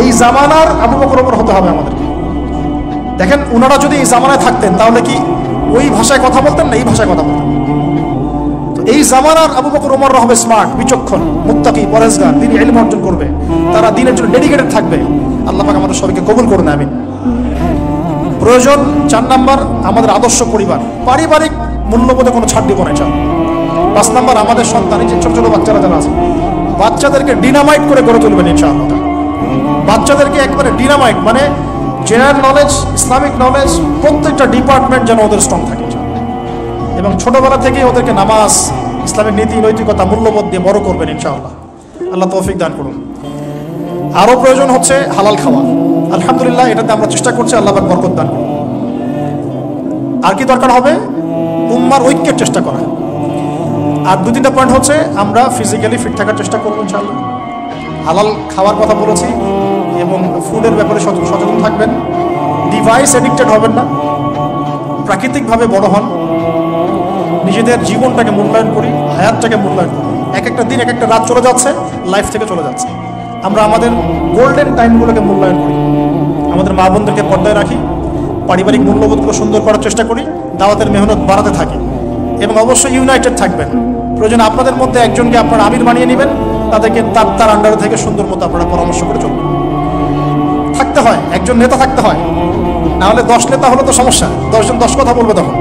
এই জামানার আবু বকর ওমর হতে হবে আমাদেরকে। দেখেন, ওনারা যদি এই জামানায় থাকতেন তাহলে কি ওই ভাষায় কথা বলতেন না এই ভাষায় কথা বলতেন? তো এই জামানার আবু বকর ওমররা হবে স্মার্ট, বিচক্ষণ, মুত্তাকি, পরেজগার, তিনি ইলম অর্জন করবে, তারা দ্বীনের জন্য ডেডিকেটেড থাকবে। আল্লাহ পাক আমাদের সবাইকে কবুল করুন, আমিন। প্রয়োজন 4 নাম্বার, আমাদের আদর্শ পরিবার, পারিবারিক মূল্যবোধে কোনো ছাড় দিব না ইনশাআল্লাহ। 5 নাম্বার, আমাদের সন্তান, এই যে ছোট ছোট বাচ্চারা যারা আছে, বাচ্চাদেরকে ডিনামাইট করে গড়ে তুলবেন ইনশাআল্লাহ। বাচ্চাদেরকে একবারে ডিনামাইট, মানে জেনারেল নলেজ, ইসলামিক নলেজ, প্রত্যেকটা ডিপার্টমেন্ট যেন ওদের স্ট্রং থাকে এবং ছোটবেলা থেকে ওদেরকে নামাজ, ইসলামিক নীতি, নৈতিকতা, মূল্যবোধ দিয়ে বড় করবেন ইনশাআল্লাহ। আল্লাহ তৌফিক দান করুন। আরও প্রয়োজন হচ্ছে হালাল খাওয়া, আলহামদুলিল্লাহ এটাতে আমরা চেষ্টা করছি, আল্লাহ পাক বরকত দান করুন। আর কি দরকার হবে? উম্মার ঐক্যের চেষ্টা করা। আর 2-3টা পয়েন্ট হচ্ছে আমরা ফিজিক্যালি ফিট থাকার চেষ্টা করবো ইনশাআল্লাহ। হালাল খাওয়ার কথা বলেছি এবং ফুডের ব্যাপারে সচেতন থাকবেন। ডিভাইস এডিক্টেড হবেন না, প্রাকৃতিকভাবে বড় হন, নিজেদের জীবনটাকে মূল্যায়ন করি, হায়াতটাকে মূল্যায়ন করি। একটা দিন, একটা রাত চলে যাচ্ছে, লাইফ থেকে চলে যাচ্ছে। আমরা আমাদের গোল্ডেন টাইমগুলোকে মূল্যায়ন করি, আমাদের মা বোনদেরকে পর্দায় রাখি, পারিবারিক মূল্যবোধগুলো সুন্দর করার চেষ্টা করি, দাওয়াতের মেহনত বাড়াতে থাকি এবং অবশ্যই ইউনাইটেড থাকবেন। প্রয়োজন আপনাদের মধ্যে একজনকে আপনারা আমির বানিয়ে নেবেন, তাদেরকে তার আন্ডারে থেকে সুন্দর মতো আপনারা পরামর্শ করে চলবেন। থাকতে হয়, একজন নেতা থাকতে হয়, নাহলে 10 নেতা হলে তো সমস্যা, 10 জন 10 কথা বলবে তখন।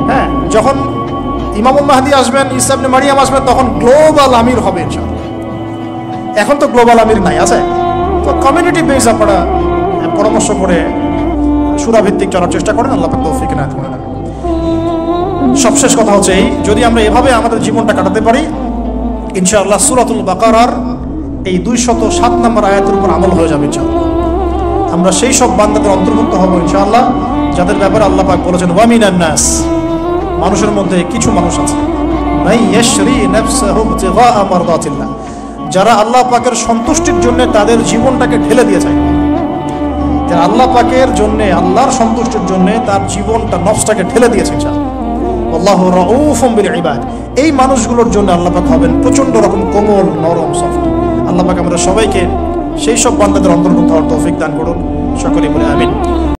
হ্যাঁ, যখন ইমামুল মাহদি আসবেন, ঈসা ইবনে মারিয়াম আসবেন, তখন গ্লোবাল আমির হবে ইনশাআল্লাহ। এখন তো গ্লোবাল আমির নাই, আছে তো কমিউনিটি বেস আপনারা পরামর্শ করে সুরাভিত্তিক চলার চেষ্টা করেন। আল্লাহ পাক তৌফিক এনায়েত করেন। সবশেষ কথা হচ্ছে এই, যদি আমরা এভাবে আমাদের জীবনটা কাটাতে পারি ইনশাআল্লাহ, সূরাতুল বাকারার এই 207 নম্বর আয়াতের উপর আমল হয়ে যাবে ইনশাআল্লাহ। আমরা সেই সব বান্দাদের অন্তর্ভুক্ত হব ইনশাআল্লাহ যাদের ব্যাপারে আল্লাহ পাক বলেছেন, ওয়া মিনান নাস, মানুষের মধ্যে কিছু মানুষ আছে, মান ইয়াশরি নাফসাহু ইবতিগাআ মারদাতিল্লাহ, যারা আল্লাহ পাকের সন্তুষ্টির জন্য তাদের জীবনটাকে ঢেলে দিয়ে যায়। যারা আল্লাহ পাকের জন্য, আল্লাহর সন্তুষ্টির জন্য তার জীবনটা, নফসটাকে ঢেলে দিয়েছে ইনশাআল্লাহ। আল্লাহু রাউফুম বিল ইবাদ, এই মানুষগুলোর জন্য আল্লাহ পাক হবেন প্রচন্ড রকম কোমল, নরম, সফট। আল্লাহ পাক আমরা সবাইকে সেই সব বান্দাদের অন্তর্ভুক্ত হওয়ার তৌফিক দান করুন, সকলেই বলে আমিন।